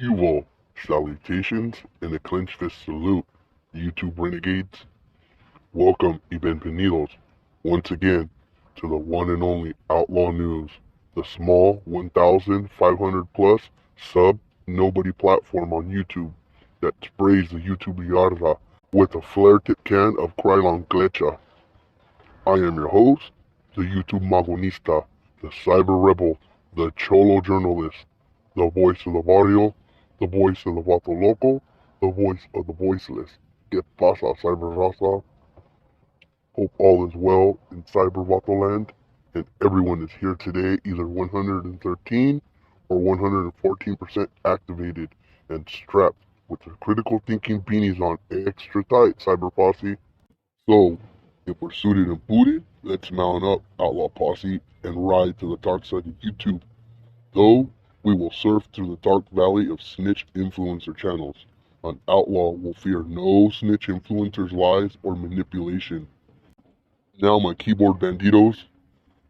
Huvo, salutations, and a clenched fist salute, YouTube renegades. Welcome y bienvenidos once again to the one and only Outlaw News, the small 1,500 plus sub nobody platform on YouTube that sprays the YouTube yarda with a flare tip can of Krylon Glecha. I am your host, the YouTube Magonista, the cyber rebel, the cholo journalist, the voice of the barrio, the voice of the vato loco, the voice of the voiceless. ¿Qué pasa, cyber raza? Hope all is well in cyber vato land, and everyone is here today either 113 or 114% activated and strapped with their critical thinking beanies on extra tight, cyber posse. So, if we're suited and booted, let's mount up, Outlaw Posse, and ride to the dark side of YouTube. Though, we will surf through the dark valley of snitch influencer channels. An outlaw will fear no snitch influencer's lies or manipulation. Now, my keyboard banditos,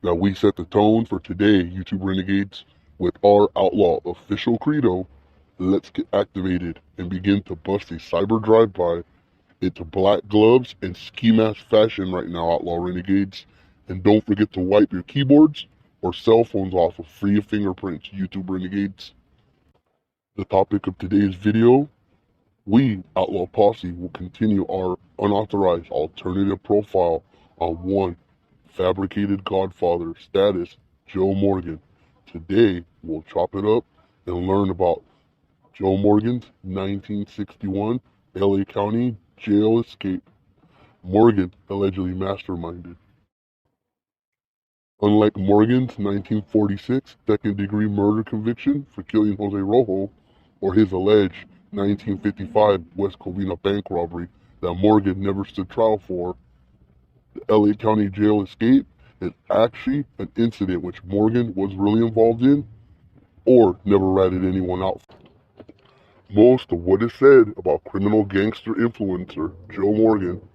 that we set the tone for today, YouTube renegades, with our outlaw official credo, let's get activated and begin to bust a cyber drive-by. It's black gloves and ski mask fashion right now, Outlaw Renegades. And don't forget to wipe your keyboards or cell phones off with free fingerprints, YouTube Renegades. The topic of today's video, we, Outlaw Posse, will continue our unauthorized alternative profile on one fabricated godfather status, Joe Morgan. Today, we'll chop it up and learn about Joe Morgan's 1961 LA County jail escape. Morgan allegedly masterminded. Unlike Morgan's 1946 second-degree murder conviction for killing Jose Rojo, or his alleged 1955 West Covina bank robbery that Morgan never stood trial for, the LA County jail escape is actually an incident which Morgan was really involved in or never ratted anyone out for. Most of what is said about criminal gangster influencer Joe Morgan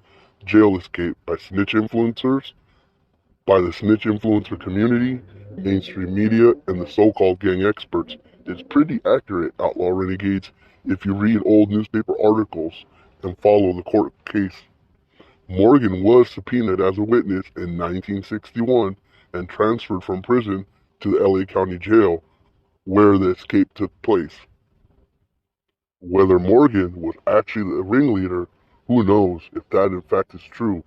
jail escape by snitch influencers, by the snitch influencer community, mainstream media, and the so-called gang experts is pretty accurate, Outlaw Renegades, if you read old newspaper articles and follow the court case. Morgan was subpoenaed as a witness in 1961 and transferred from prison to the LA County Jail, where the escape took place. Whether Morgan was actually the ringleader, who knows if that in fact is true.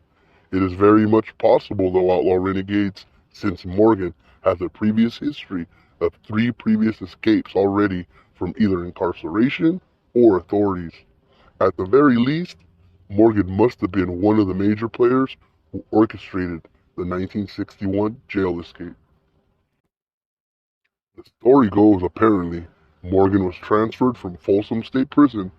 It is very much possible, though, Outlaw Renegades, since Morgan has a previous history of 3 previous escapes already from either incarceration or authorities. At the very least, Morgan must have been one of the major players who orchestrated the 1961 jail escape. The story goes, apparently, Morgan was transferred from Folsom State Prison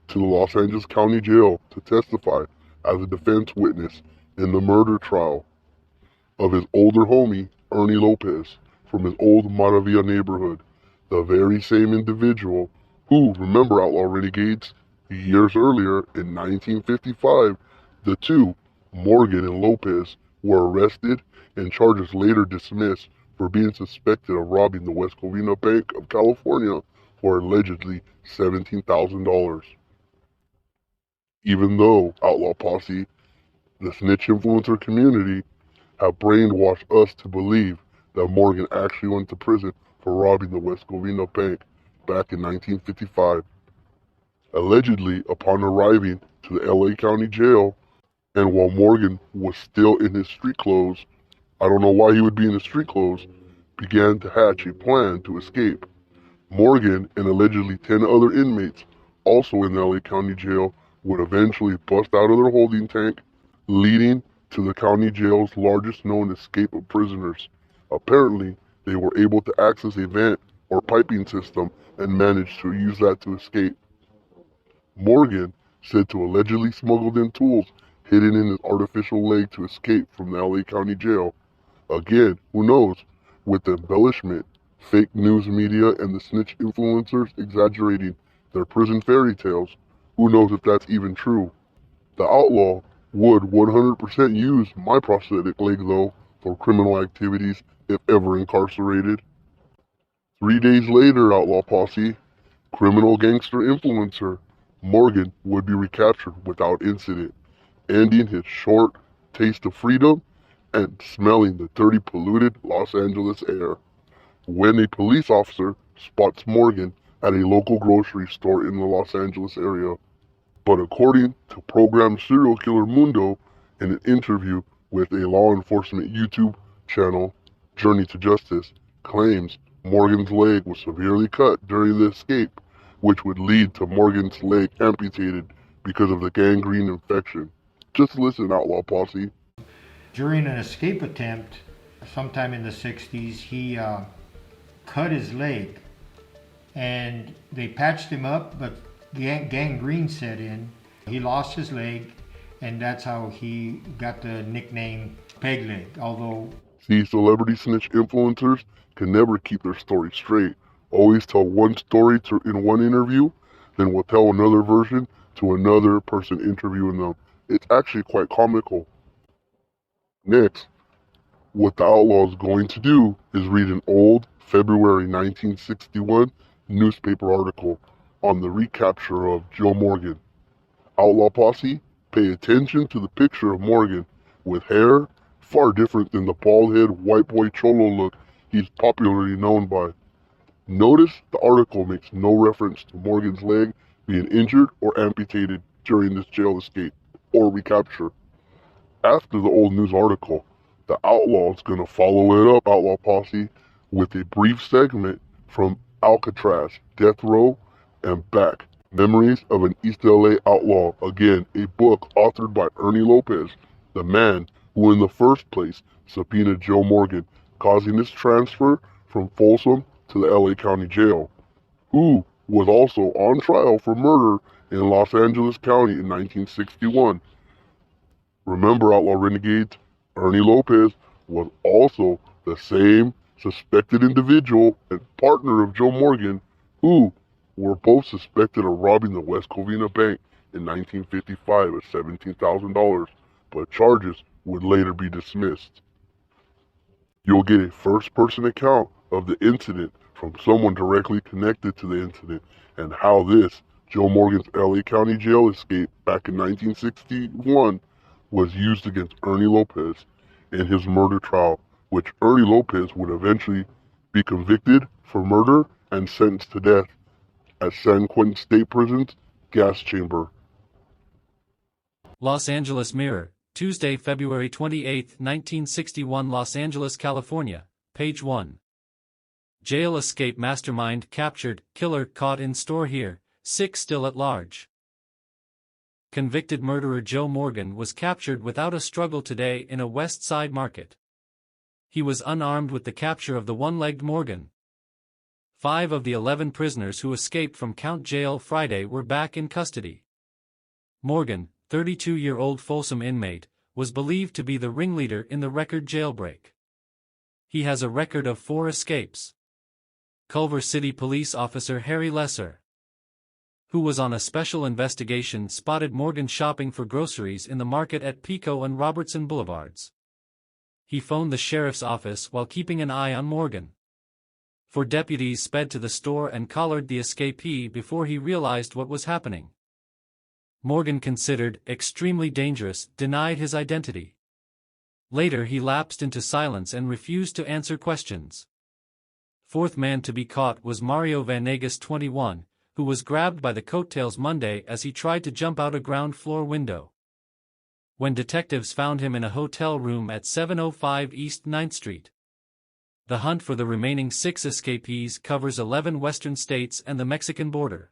to the Los Angeles County Jail to testify as a defense witness in the murder trial of his older homie, Ernie Lopez, from his old Maravilla neighborhood, the very same individual who, remember, Outlaw Renegades, years earlier in 1955, the two, Morgan and Lopez, were arrested and charges later dismissed for being suspected of robbing the West Covina Bank of California for allegedly $17,000. Even though, Outlaw Posse, the snitch influencer community have brainwashed us to believe that Morgan actually went to prison for robbing the West Covina Bank back in 1955. Allegedly, upon arriving to the LA County Jail, and while Morgan was still in his street clothes, I don't know why he would be in his street clothes, began to hatch a plan to escape. Morgan and allegedly 10 other inmates, also in the LA County Jail, would eventually bust out of their holding tank, leading to the county jail's largest known escape of prisoners. Apparently, they were able to access a vent or piping system and managed to use that to escape. Morgan, said to allegedly smuggled in tools hidden in his artificial leg to escape from the LA County Jail. Again, who knows, with the embellishment, fake news media and the snitch influencers exaggerating their prison fairy tales, who knows if that's even true. The outlaw would 100% use my prosthetic leg, though, for criminal activities if ever incarcerated. 3 days later, Outlaw Posse, Criminal gangster influencer Morgan would be recaptured without incident, ending his short taste of freedom and smelling the dirty, polluted Los Angeles air. When a police officer spots Morgan at a local grocery store in the Los Angeles area. But according to program serial killer Mundo, in an interview with a law enforcement YouTube channel, Journey to Justice, claims Morgan's leg was severely cut during the escape, which would lead to Morgan's leg amputated because of the gangrene infection. Just listen, Outlaw Posse. During an escape attempt, sometime in the 60s, he cut his leg and they patched him up, but gangrene set in. He lost his leg, and that's how he got the nickname Peg Leg, although... See, celebrity snitch influencers can never keep their story straight. Always tell one story in one interview, then will tell another version to another person interviewing them. It's actually quite comical. Next, what the outlaw is going to do is read an old February 1961 newspaper article on the recapture of Joe Morgan. Outlaw Posse, pay attention to the picture of Morgan with hair far different than the bald-head white boy cholo look he's popularly known by. Notice the article makes no reference to Morgan's leg being injured or amputated during this jail escape or recapture. After the old news article, the outlaw is going to follow it up, Outlaw Posse, with a brief segment from Alcatraz, Death Row, and Back, Memories of an East LA Outlaw. Again, a book authored by Ernie Lopez, the man who in the first place subpoenaed Joe Morgan, causing his transfer from Folsom to the LA County Jail, who was also on trial for murder in Los Angeles County in 1961. Remember, Outlaw Renegades, Ernie Lopez was also the same suspected individual and partner of Joe Morgan, who were both suspected of robbing the West Covina Bank in 1955 at $17,000, but charges would later be dismissed. You'll get a first-person account of the incident from someone directly connected to the incident and how this, Joe Morgan's LA County Jail escape back in 1961, was used against Ernie Lopez in his murder trial, which Ernie Lopez would eventually be convicted for murder and sentenced to death at San Quentin State Prison's gas chamber. Los Angeles Mirror, Tuesday, February 28, 1961, Los Angeles, California, page 1. Jail escape mastermind captured, killer caught in store here, 6 still at large. Convicted murderer Joe Morgan was captured without a struggle today in a West Side market. He was unarmed with the capture of the one-legged Morgan. 5 of the 11 prisoners who escaped from Count Jail Friday were back in custody. Morgan, 32-year-old Folsom inmate, was believed to be the ringleader in the record jailbreak. He has a record of 4 escapes. Culver City police officer Harry Lesser, who was on a special investigation, spotted Morgan shopping for groceries in the market at Pico and Robertson Boulevards. He phoned the sheriff's office while keeping an eye on Morgan. 4 deputies sped to the store and collared the escapee before he realized what was happening. Morgan, considered extremely dangerous, denied his identity. Later he lapsed into silence and refused to answer questions. 4th man to be caught was Mario Vanegas, 21, who was grabbed by the coattails Monday as he tried to jump out a ground-floor window. When detectives found him in a hotel room at 705 East 9th Street. The hunt for the remaining 6 escapees covers 11 western states and the Mexican border.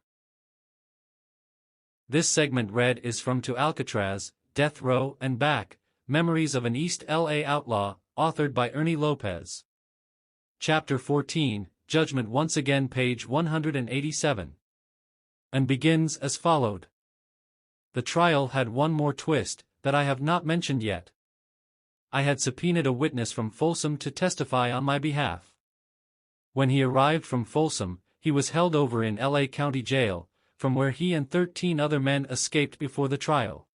This segment read is from To Alcatraz, Death Row, and Back, Memories of an East LA Outlaw, authored by Ernie Lopez. Chapter 14, Judgment, once again, page 187. And begins as followed. The trial had one more twist, that I have not mentioned yet. I had subpoenaed a witness from Folsom to testify on my behalf. When he arrived from Folsom, he was held over in LA County Jail, from where he and 13 other men escaped before the trial.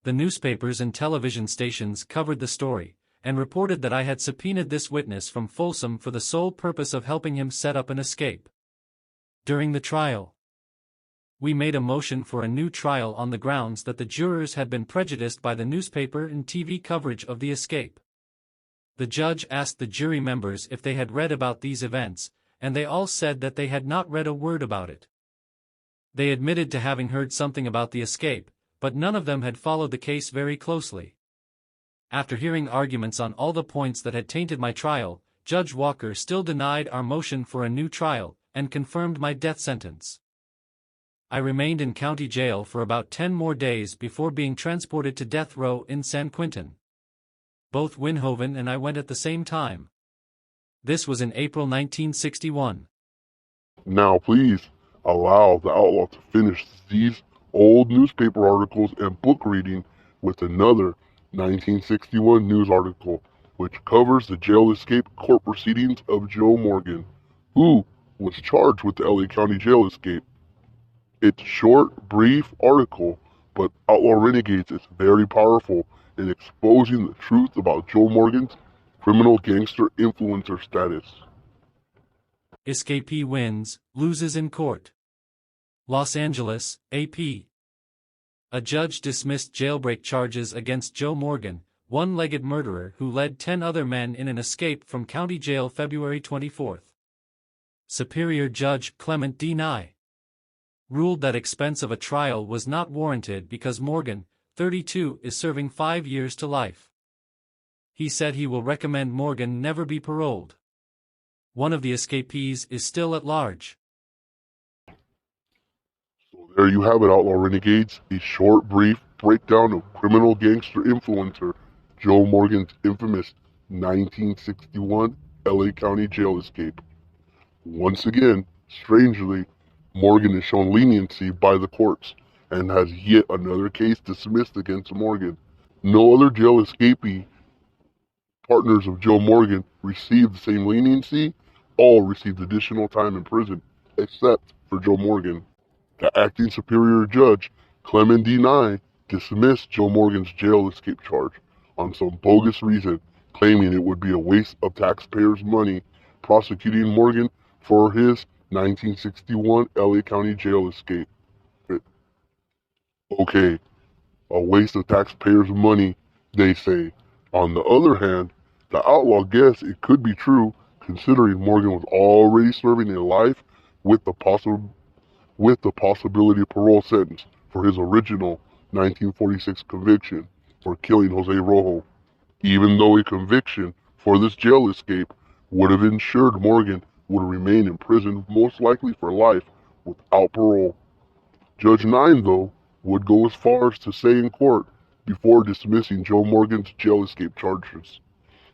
The newspapers and television stations covered the story, and reported that I had subpoenaed this witness from Folsom for the sole purpose of helping him set up an escape. during the trial. We made a motion for a new trial on the grounds that the jurors had been prejudiced by the newspaper and TV coverage of the escape. The judge asked the jury members if they had read about these events, and they all said that they had not read a word about it. They admitted to having heard something about the escape, but none of them had followed the case very closely. After hearing arguments on all the points that had tainted my trial, Judge Walker still denied our motion for a new trial, and confirmed my death sentence. I remained in county jail for about 10 more days before being transported to death row in San Quentin. Both Winhoven and I went at the same time. This was in April 1961. Now please allow the outlaw to finish these old newspaper articles and book reading with another 1961 news article, which covers the jail escape court proceedings of Joe Morgan, who was charged with the LA County jail escape. It's a short, brief article, but Outlaw Renegades is very powerful in exposing the truth about Joe Morgan's criminal gangster influencer status. Escapee wins, loses in court. Los Angeles, AP. A judge dismissed jailbreak charges against Joe Morgan, one-legged murderer who led 10 other men in an escape from county jail February 24. Superior Judge Clement D. Nye ruled that expense of a trial was not warranted because Morgan, 32, is serving 5 years to life. He said he will recommend Morgan never be paroled. One of the escapees is still at large. So there you have it, Outlaw Renegades, a short, brief breakdown of criminal gangster influencer Joe Morgan's infamous 1961 LA County jail escape. Once again, strangely, Morgan is shown leniency by the courts and has yet another case dismissed against Morgan. No other jail escapee partners of Joe Morgan received the same leniency. All received additional time in prison, except for Joe Morgan. The acting superior judge, Clement D. Nye, dismissed Joe Morgan's jail escape charge on some bogus reason, claiming it would be a waste of taxpayers' money prosecuting Morgan for his 1961 LA County jail escape. Okay, a waste of taxpayers' money, they say. On the other hand, the outlaw guessed it could be true, considering Morgan was already serving a life with the possibility of parole sentence for his original 1946 conviction for killing Jose Rojo. Even though a conviction for this jail escape would have ensured Morgan would remain in prison most likely for life without parole. Judge Nine, though, would go as far as to say in court before dismissing Joe Morgan's jail escape charges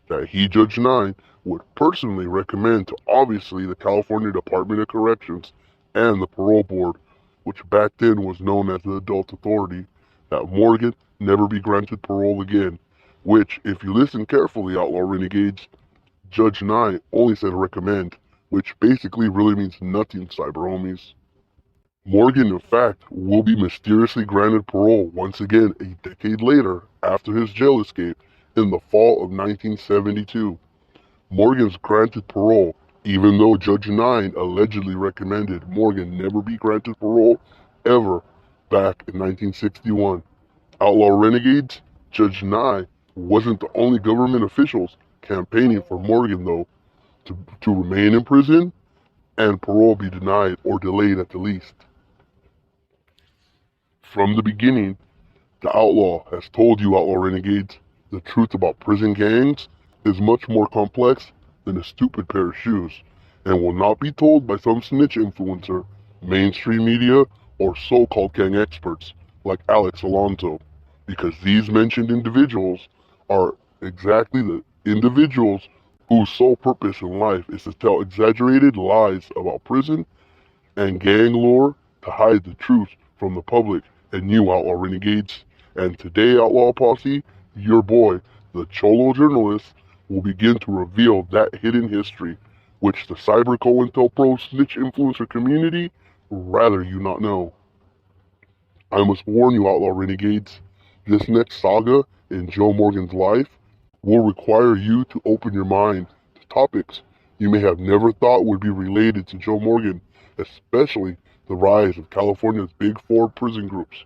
that he, Judge Nine, would personally recommend to obviously the California Department of Corrections and the Parole Board, which back then was known as the Adult Authority, that Morgan never be granted parole again, which, if you listen carefully, Outlaw Renegades, Judge Nye only said recommend, which basically really means nothing, cyber homies. Morgan, in fact, will be mysteriously granted parole once again a decade later after his jail escape in the fall of 1972. Morgan's granted parole, even though Judge Nine allegedly recommended Morgan never be granted parole ever back in 1961. Outlaw Renegades, Judge Nye wasn't the only government officials campaigning for Morgan, though, to remain in prison and parole be denied or delayed at the least. From the beginning, the outlaw has told you, Outlaw Renegades, the truth about prison gangs is much more complex than a stupid pair of shoes, and will not be told by some snitch influencer, mainstream media, or so-called gang experts like Alex Alonso, because these mentioned individuals are exactly the individuals whose sole purpose in life is to tell exaggerated lies about prison and gang lore to hide the truth from the public and you, Outlaw Renegades. And today, Outlaw Posse, your boy, the Cholo journalist, will begin to reveal that hidden history, which the Cyber COINTELPRO snitch influencer community rather you not know. I must warn you, Outlaw Renegades, this next saga in Joe Morgan's life will require you to open your mind to topics you may have never thought would be related to Joe Morgan, especially the rise of California's Big Four prison groups.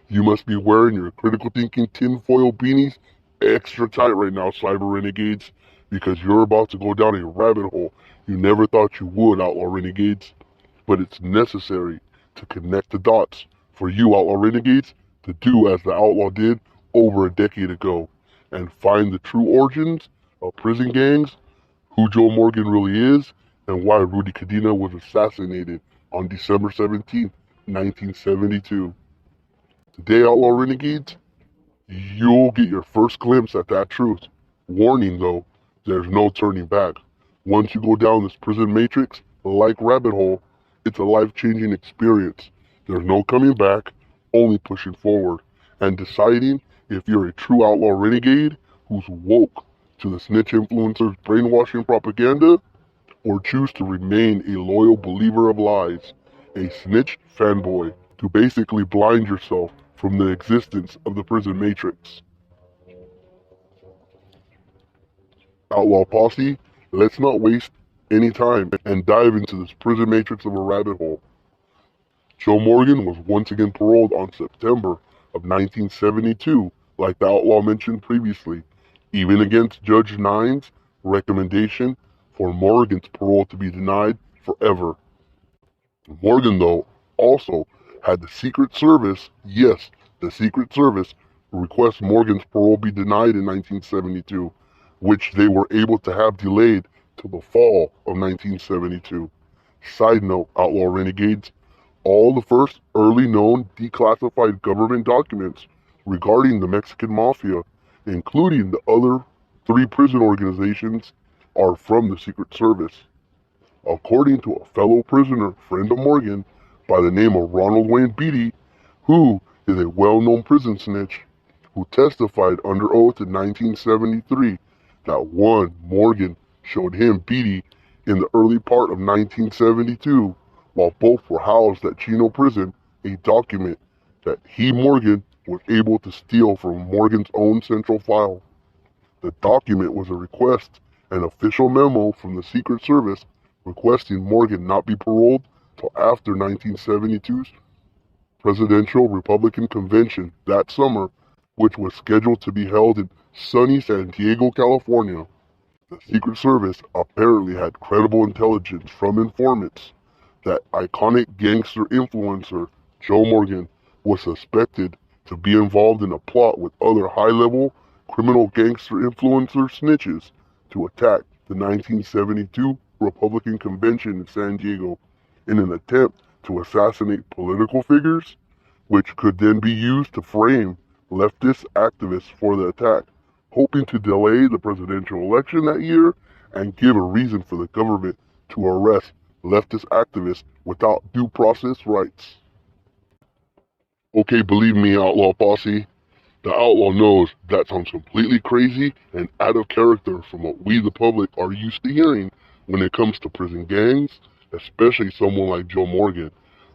You must be wearing your critical thinking tinfoil beanies extra tight right now, cyber renegades, because you're about to go down a rabbit hole you never thought you would, outlaw renegades. But it's necessary to connect the dots for you, outlaw renegades, to do as the outlaw did over a decade ago and find the true origins of prison gangs, who Joe Morgan really is, and why Rudy Cadena was assassinated on December 17th, 1972. Today, outlaw renegades, you'll get your first glimpse at that truth. Warning though, there's no turning back. Once you go down this prison matrix, like rabbit hole, it's a life-changing experience. There's no coming back, only pushing forward and deciding if you're a true outlaw renegade who's woke to the snitch influencers' brainwashing propaganda, or choose to remain a loyal believer of lies, a snitch fanboy, to basically blind yourself from the existence of the prison matrix. Outlaw Posse, let's not waste any time and dive into this prison matrix of a rabbit hole. Joe Morgan was once again paroled on September of 1972, like the outlaw mentioned previously, even against Judge Nine's recommendation for Morgan's parole to be denied forever. Morgan, though, also had the Secret Service, yes, the Secret Service, request Morgan's parole be denied in 1972, which they were able to have delayed till the fall of 1972. Side note, outlaw renegades, all the first early known declassified government documents regarding the Mexican Mafia, including the other three prison organizations, are from the Secret Service. According to a fellow prisoner friend of Morgan by the name of Ronald Wayne Beatty, who is a well-known prison snitch, who testified under oath in 1973 that one, Morgan showed him, Beatty, in the early part of 1972, while both were housed at Chino prison, a document that he, Morgan, was able to steal from Morgan's own central file. The document was a request, an official memo from the Secret Service requesting Morgan not be paroled till after 1972's presidential Republican convention that summer, which was scheduled to be held in sunny San Diego, California. The Secret Service apparently had credible intelligence from informants that iconic gangster influencer Joe Morgan was suspected to be involved in a plot with other high-level criminal gangster influencer snitches to attack the 1972 Republican convention in San Diego in an attempt to assassinate political figures, which could then be used to frame leftist activists for the attack, hoping to delay the presidential election that year and give a reason for the government to arrest leftist activists without due process rights. Okay, believe me, Outlaw Posse, the outlaw knows that sounds completely crazy and out of character from what we, the public, are used to hearing when it comes to prison gangs, especially someone like Joe Morgan.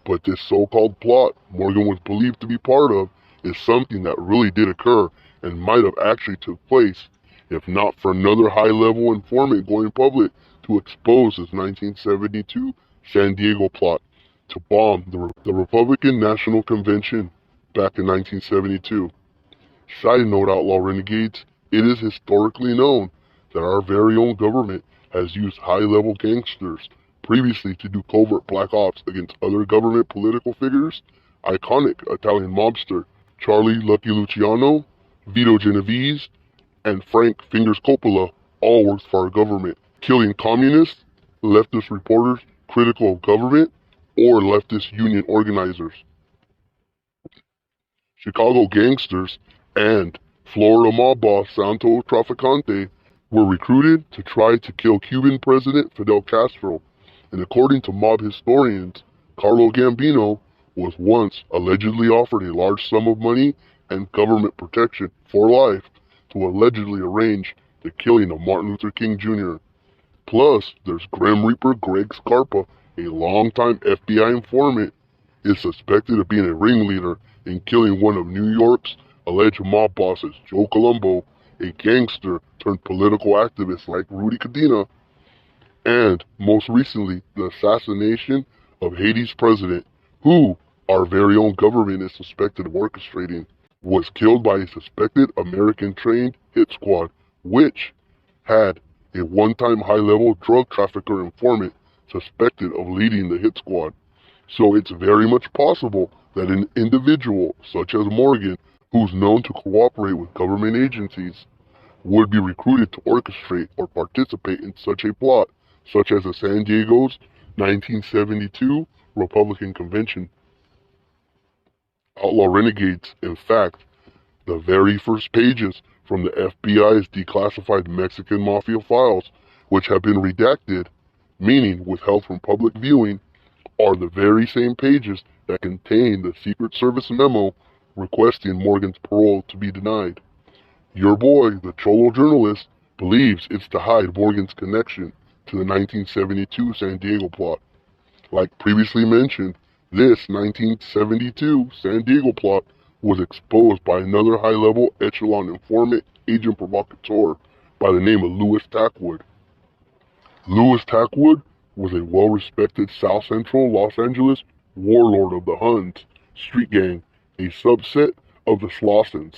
But this so-called plot Morgan was believed to be part of is something that really did occur and might have actually took place, if not for another high-level informant going public to expose his 1972 San Diego plot to bomb the Republican National Convention back in 1972. Side note, outlaw renegades, it is historically known that our very own government has used high-level gangsters previously to do covert black ops against other government political figures. Iconic Italian mobster Charlie Lucky Luciano, Vito Genovese, and Frank Fingers Coppola all worked for our government, killing communists, leftist reporters critical of government, or leftist union organizers. Chicago gangsters and Florida mob boss Santo Traficante were recruited to try to kill Cuban President Fidel Castro, and according to mob historians, Carlo Gambino was once allegedly offered a large sum of money and government protection for life to allegedly arrange the killing of Martin Luther King Jr. Plus, there's Grim Reaper Greg Scarpa, a longtime FBI informant, is suspected of being a ringleader in killing one of New York's alleged mob bosses, Joe Colombo, a gangster turned political activist like Rudy Cadena, and most recently, the assassination of Haiti's president, who our very own government is suspected of orchestrating, was killed by a suspected American-trained hit squad, which had a one-time high-level drug trafficker informant suspected of leading the hit squad. So it's very much possible that an individual such as Morgan, who's known to cooperate with government agencies, would be recruited to orchestrate or participate in such a plot, such as the San Diego's 1972 Republican Convention. Outlaw Renegades, in fact, the very first pages from the FBI's declassified Mexican Mafia files, which have been redacted, meaning withheld from public viewing, are the very same pages that contain the Secret Service memo requesting Morgan's parole to be denied. Your boy, the Cholo journalist, believes it's to hide Morgan's connection to the 1972 San Diego plot. Like previously mentioned, this 1972 San Diego plot was exposed by another high-level echelon informant agent provocateur by the name of Louis Tackwood. Louis Tackwood was a well-respected South Central Los Angeles warlord of the Huns street gang, a subset of the Slossons,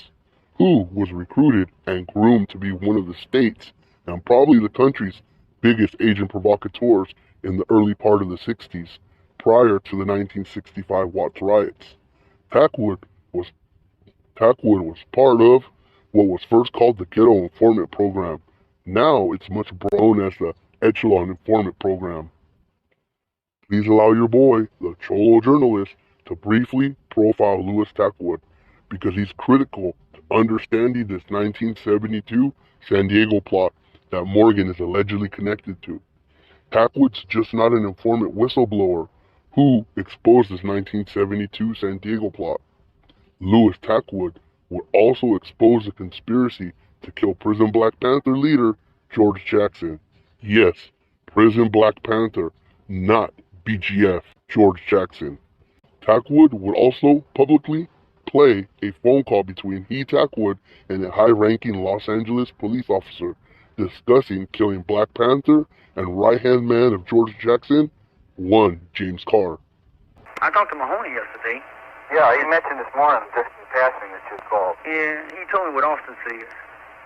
who was recruited and groomed to be one of the state's and probably the country's biggest agent provocateurs in the early part of the 60s, prior to the 1965 Watts riots. Tackwood was part of what was first called the Ghetto Informant Program. Now it's much known as the Echelon Informant Program. Please allow your boy, the Cholo journalist, to briefly profile Louis Tackwood, because he's critical to understanding this 1972 San Diego plot that Morgan is allegedly connected to. Tackwood's just not an informant whistleblower who exposed this 1972 San Diego plot. Louis Tackwood would also expose the conspiracy to kill Prison Black Panther leader George Jackson. Yes, Prison Black Panther, not BGF George Jackson. Tackwood would also publicly play a phone call between Tackwood and a high-ranking Los Angeles police officer discussing killing Black Panther and right-hand man of George Jackson, one James Carr. I talked to Mahoney yesterday. Yeah, he mentioned this morning, just in passing, that you called. Yeah, he told me what Austin said.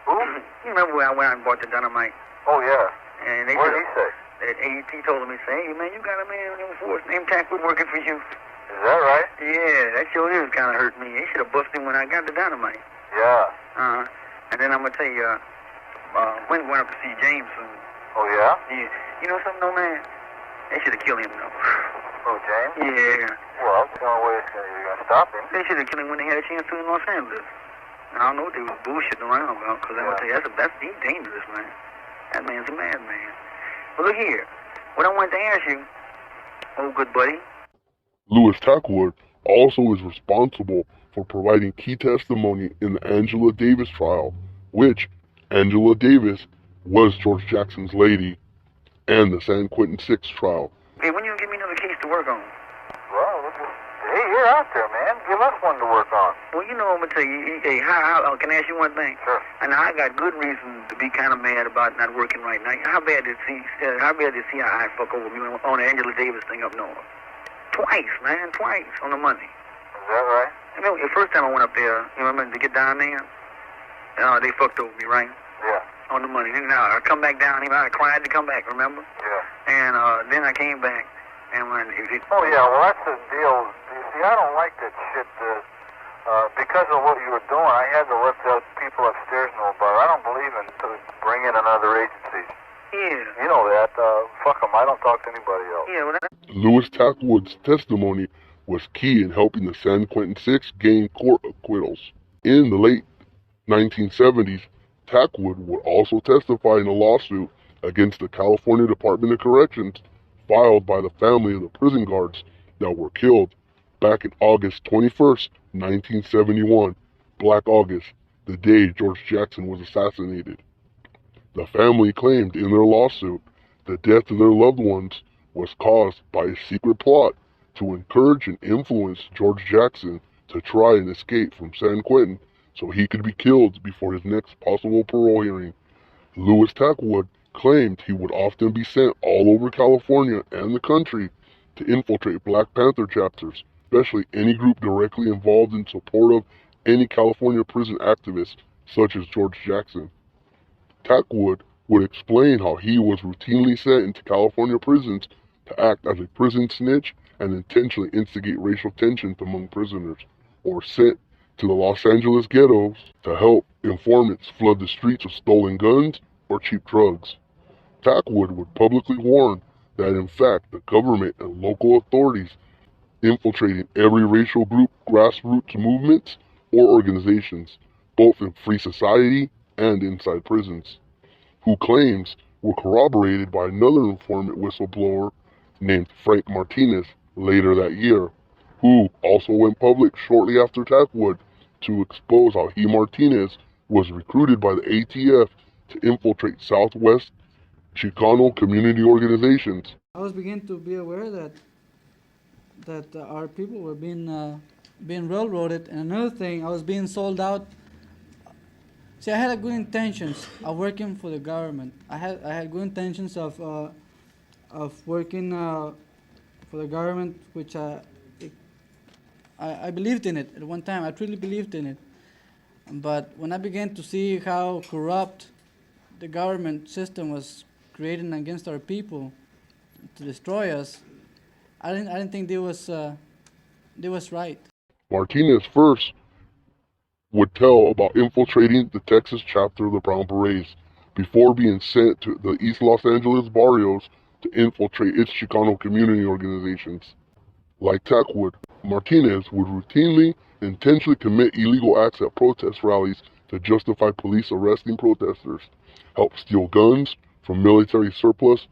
Who? You remember where I went out and bought the dynamite? Oh, yeah. And they What did he say? He told me, hey, man, you got a man in the force named Tackwood working for you. Is that right? Yeah, that sure is kind of hurt me. They should have busted him when I got the dynamite. Yeah. And then I'm going to tell you, when went up to see James soon. Oh, yeah? Yeah. You know something, though, man? They should have killed him, though. Oh, James? Yeah. Well, the only way you're going to stop him. They should have killed him when they had a chance to in Los Angeles. I don't know what they was bullshitting around about, because I'm going to tell you, he's dangerous, man. That man's a madman. But look here. What I wanted to ask you, old good buddy. Louis Tackwood also is responsible for providing key testimony in the Angela Davis trial, which Angela Davis was George Jackson's lady, and the San Quentin 6 trial. Hey, when you give me another case to work on? Well, hey, you're out there, man. Give us one to work on. Well, you know, I'm going to tell you, hey, can I ask you one thing? Sure. And I got good reason to be kind of mad about not working right now. How bad did CI fuck over me on the Angela Davis thing up north? Twice, man, twice on the money. Is that right? I mean, the first time I went up there, you remember, to get down there, they fucked over me, right? Yeah. On the money. And now I come back down here, I cried to come back, remember? Yeah. And then I came back, and when Oh, yeah, well, that's the deal. You see, I don't like that shit. Because of what you were doing, I had to let those people upstairs know about it. I don't believe in bringing in another agency. Yeah. You know that. Fuck them. I don't talk to anybody else. Yeah, well, Louis Tackwood's testimony was key in helping the San Quentin 6 gain court acquittals. In the late 1970s, Tackwood would also testify in a lawsuit against the California Department of Corrections filed by the family of the prison guards that were killed back in August 21st, 1971, Black August, the day George Jackson was assassinated. The family claimed in their lawsuit the death of their loved ones was caused by a secret plot to encourage and influence George Jackson to try and escape from San Quentin so he could be killed before his next possible parole hearing. Louis Tackwood claimed he would often be sent all over California and the country to infiltrate Black Panther chapters, especially any group directly involved in support of any California prison activist, such as George Jackson. Tackwood would explain how he was routinely sent into California prisons to act as a prison snitch and intentionally instigate racial tensions among prisoners, or sent to the Los Angeles ghettos to help informants flood the streets with stolen guns or cheap drugs. Tackwood would publicly warn that in fact the government and local authorities infiltrating every racial group, grassroots movements, or organizations, both in free society and inside prisons, who claims were corroborated by another informant whistleblower named Frank Martinez later that year, who also went public shortly after Tackwood to expose how he, Martinez, was recruited by the ATF to infiltrate Southwest Chicano community organizations. I was beginning to be aware that our people were being railroaded, and another thing, I was being sold out. See, I had good intentions of working for the government. I had good intentions of working for the government, which I believed in it at one time. I truly believed in it. But when I began to see how corrupt the government system was creating against our people to destroy us, I didn't think they was right. Martinez first would tell about infiltrating the Texas chapter of the Brown Berets before being sent to the East Los Angeles barrios to infiltrate its Chicano community organizations. Like Tackwood, Martinez would routinely intentionally commit illegal acts at protest rallies to justify police arresting protesters, help steal guns from military surplus,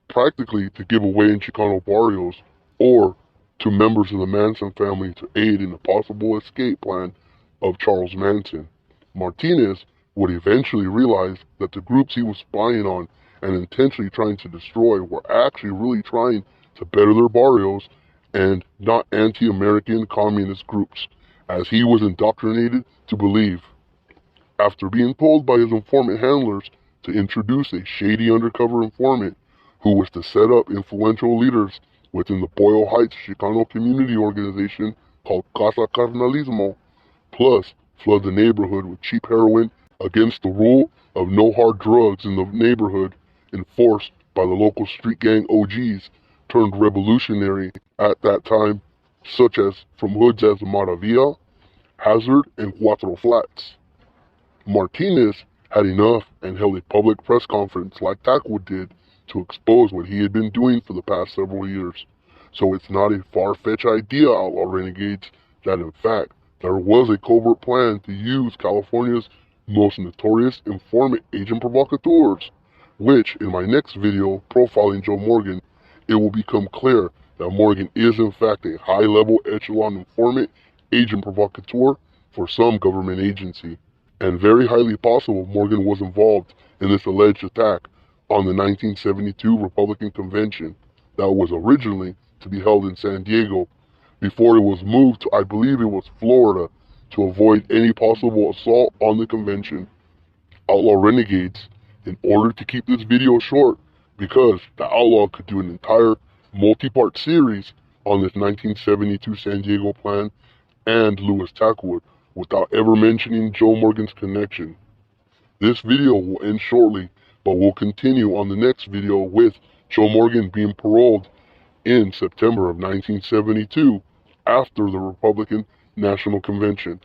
practically to give away in Chicano barrios, or to members of the Manson family to aid in the possible escape plan of Charles Manson. Martinez would eventually realize that the groups he was spying on and intentionally trying to destroy were actually really trying to better their barrios and not anti-American communist groups, as he was indoctrinated to believe. After being told by his informant handlers to introduce a shady undercover informant who was to set up influential leaders within the Boyle Heights Chicano community organization called Casa Carnalismo, plus flood the neighborhood with cheap heroin against the rule of no hard drugs in the neighborhood enforced by the local street gang OGs turned revolutionary at that time, such as from hoods as Maravilla, Hazard, and Cuatro Flats. Martinez had enough and held a public press conference like Tackwood did to expose what he had been doing for the past several years. So it's not a far-fetched idea, outlaw renegades, that in fact there was a covert plan to use California's most notorious informant agent provocateurs, which in my next video profiling Joe Morgan, it will become clear that Morgan is in fact a high-level echelon informant agent provocateur for some government agency, and very highly possible Morgan was involved in this alleged attack on the 1972 Republican Convention that was originally to be held in San Diego before it was moved to, I believe it was Florida, to avoid any possible assault on the convention. Outlaw renegades, in order to keep this video short, because the outlaw could do an entire multi-part series on this 1972 San Diego plan and Louis Tackwood without ever mentioning Joe Morgan's connection. This video will end shortly, but we'll continue on the next video with Joe Morgan being paroled in September of 1972 after the Republican National Convention.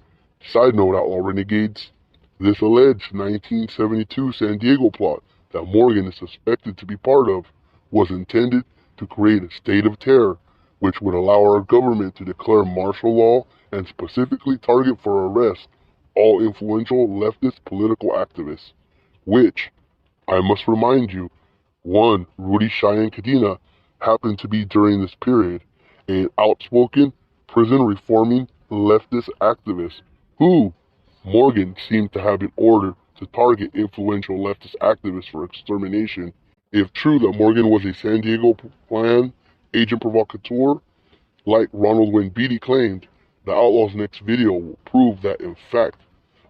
Side note, outlaw renegades, this alleged 1972 San Diego plot that Morgan is suspected to be part of was intended to create a state of terror which would allow our government to declare martial law and specifically target for arrest all influential leftist political activists, which, I must remind you, one, Rudy Cheyenne Cadena, happened to be during this period an outspoken, prison reforming leftist activist who Morgan seemed to have in order to target influential leftist activists for extermination. If true that Morgan was a San Diego plan agent provocateur, like Ronald Wayne Beatty claimed, the Outlaw's next video will prove that in fact,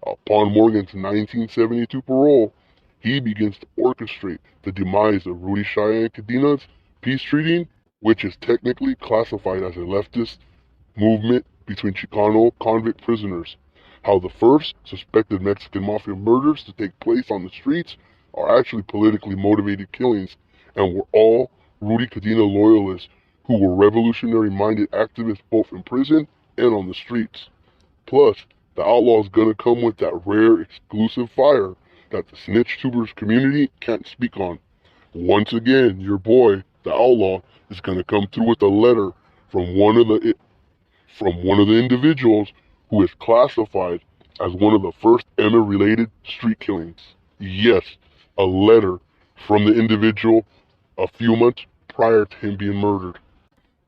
upon Morgan's 1972 parole, he begins to orchestrate the demise of Rudy Cheyenne Cadena's peace treating which is technically classified as a leftist movement between Chicano convict prisoners. How the first suspected Mexican mafia murders to take place on the streets are actually politically motivated killings and were all Rudy Cadena loyalists who were revolutionary-minded activists both in prison and on the streets. Plus, the outlaw's gonna come with that rare exclusive fire that the snitch tubers community can't speak on. Once again, your boy, the outlaw, is gonna come through with a letter from one of the individuals who is classified as one of the first Emma-related street killings. Yes, a letter from the individual a few months prior to him being murdered.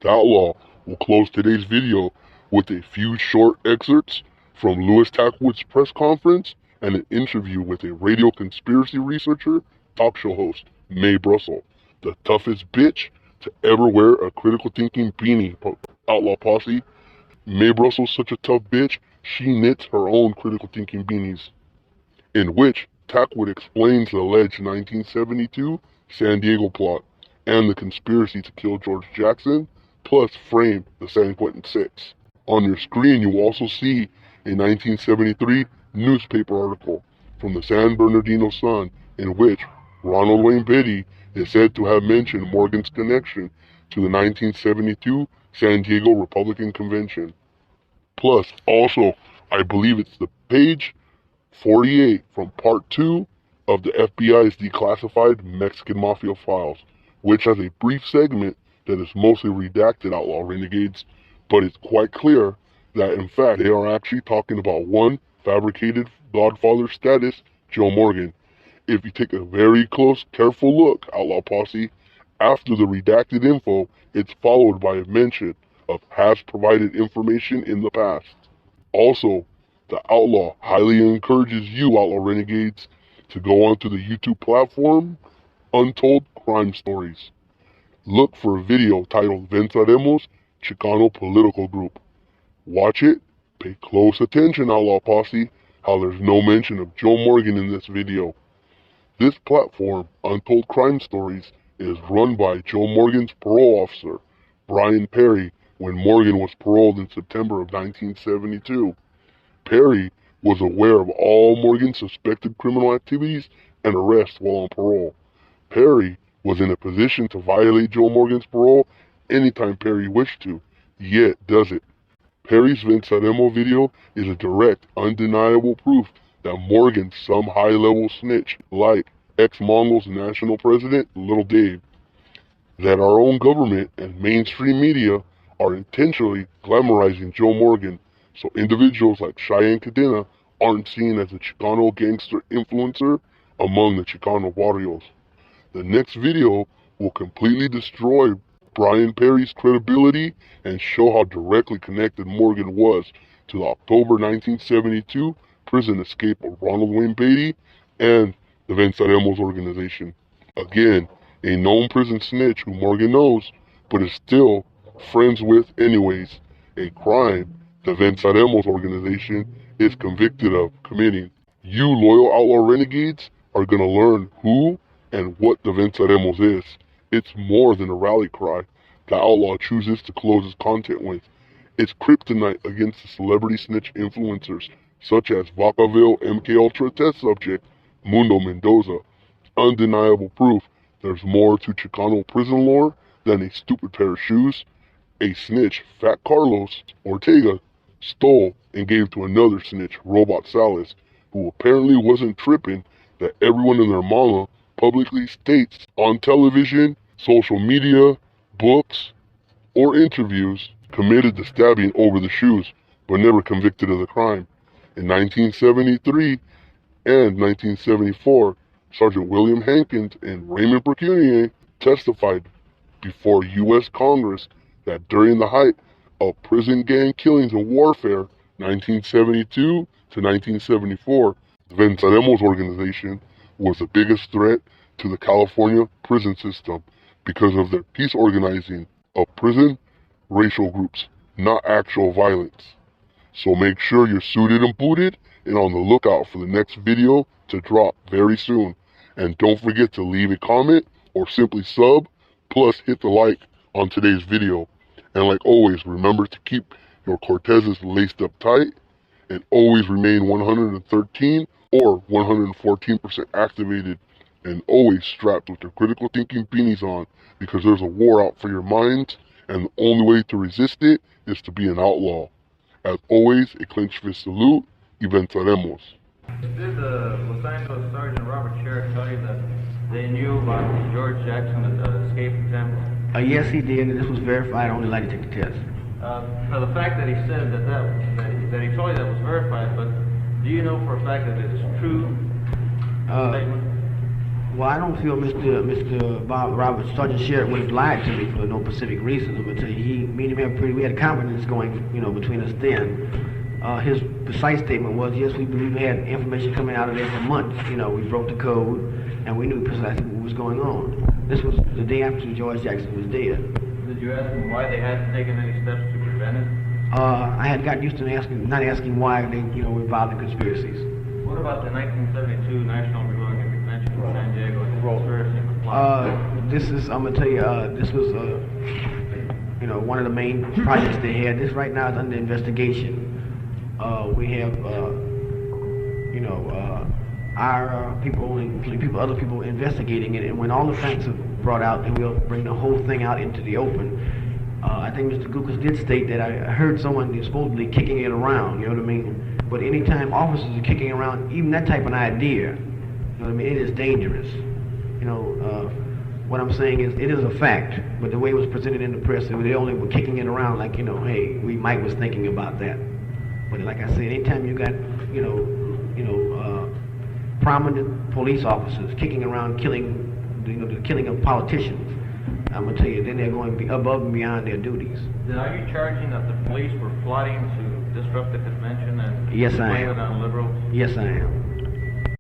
The outlaw will close today's video with a few short excerpts from Louis Tackwood's press conference and an interview with a radio conspiracy researcher, talk show host, Mae Brussel, the toughest bitch to ever wear a critical thinking beanie, outlaw posse. Mae Brussel's such a tough bitch, she knits her own critical thinking beanies, in which Tackwood explains the alleged 1972 San Diego plot and the conspiracy to kill George Jackson, plus frame the San Quentin Six. On your screen, you will also see a 1973 newspaper article from the San Bernardino Sun in which Ronald Wayne Beatty is said to have mentioned Morgan's connection to the 1972 San Diego Republican Convention. Plus, also, I believe it's the page 48 from part 2 of the FBI's declassified Mexican Mafia files, which has a brief segment that is mostly redacted outlaw renegades, but it's quite clear that in fact they are actually talking about one fabricated Godfather status, Joe Morgan. If you take a very close, careful look, outlaw posse, after the redacted info, it's followed by a mention of has provided information in the past. Also, the outlaw highly encourages you, outlaw renegades, to go onto the YouTube platform Untold Crime Stories. Look for a video titled Venceremos, Chicano Political Group. Watch it, pay close attention, outlaw posse, how there's no mention of Joe Morgan in this video. This platform, Untold Crime Stories, is run by Joe Morgan's parole officer, Brian Perry, when Morgan was paroled in September of 1972. Perry was aware of all Morgan's suspected criminal activities and arrests while on parole. Perry was in a position to violate Joe Morgan's parole anytime Perry wished to, yet does it. Perry's Venceremos video is a direct, undeniable proof that Morgan's some high-level snitch, like ex-Mongols national president Little Dave, that our own government and mainstream media are intentionally glamorizing Joe Morgan so individuals like Cheyenne Cadena aren't seen as a Chicano gangster influencer among the Chicano barrios. The next video will completely destroy Brian Perry's credibility and show how directly connected Morgan was to the October 1972 prison escape of Ronald Wayne Beatty and the Venceremos organization. Again, a known prison snitch who Morgan knows, but is still friends with anyways, a crime the Venceremos organization is convicted of committing. You loyal outlaw renegades are gonna learn who and what the Venceremos is. It's more than a rally cry the outlaw chooses to close his content with. It's kryptonite against the celebrity snitch influencers such as Vacaville MK Ultra test subject Mundo Mendoza. Undeniable proof there's more to Chicano prison lore than a stupid pair of shoes. A snitch, Fat Carlos Ortega, stole and gave to another snitch, Robot Salas, who apparently wasn't tripping that everyone and their mama publicly states on television, social media, books, or interviews committed the stabbing over the shoes, but never convicted of the crime. In 1973 and 1974, Sergeant William Hankins and Raymond Procunier testified before U.S. Congress that during the height of prison gang killings and warfare, 1972 to 1974, the Venceremos organization was the biggest threat to the California prison system because of their peace organizing of prison racial groups, not actual violence. So make sure you're suited and booted and on the lookout for the next video to drop very soon. And don't forget to leave a comment or simply sub, plus hit the like on today's video. And like always, remember to keep your Cortezes laced up tight and always remain 113 or 114% activated, and always strapped with your critical thinking beanies on, because there's a war out for your minds, and the only way to resist it is to be an outlaw. As always, a clenched fist salute, y venceremos. Did Los Angeles Sergeant Robert Sherrick tell you that they knew about George Jackson's escape attempt? Yes, he did, and this was verified. I only like to take the test. Now the fact that he said that he told you that was verified, but do you know for a fact that it is true statement? Well, I don't feel Mr. Bob Robert Sergeant Sherrick would have lied to me for no specific reason. I'm gonna tell you, we had confidence going, between us then. His precise statement was, yes, we believe we had information coming out of there for months. We broke the code, and we knew precisely what was going on. This was the day after George Jackson was dead. Did you ask them why they hadn't taken any steps to prevent it? I had gotten used to not asking why they, were involved in conspiracies. What about the 1972 National Republican Convention in San Diego and the conspiracy and the plot? I'm gonna tell you, this was, one of the main projects they had. This right now is under investigation. We have, other people investigating it, and when all the facts are brought out, then we'll bring the whole thing out into the open. I think Mr. Gucas did state that I heard someone supposedly kicking it around, you know what I mean? But anytime officers are kicking around even that type of idea, you know what I mean, it is dangerous. What I'm saying is, it is a fact, but the way it was presented in the press, they only were kicking it around like, hey, Mike was thinking about that. But like I said, anytime you got, prominent police officers kicking around, the killing of politicians, I'm gonna tell you, then they're going to be above and beyond their duties. Then are you charging that the police were plotting to disrupt the convention and Yes, I blame am. it on liberals? Yes, I am.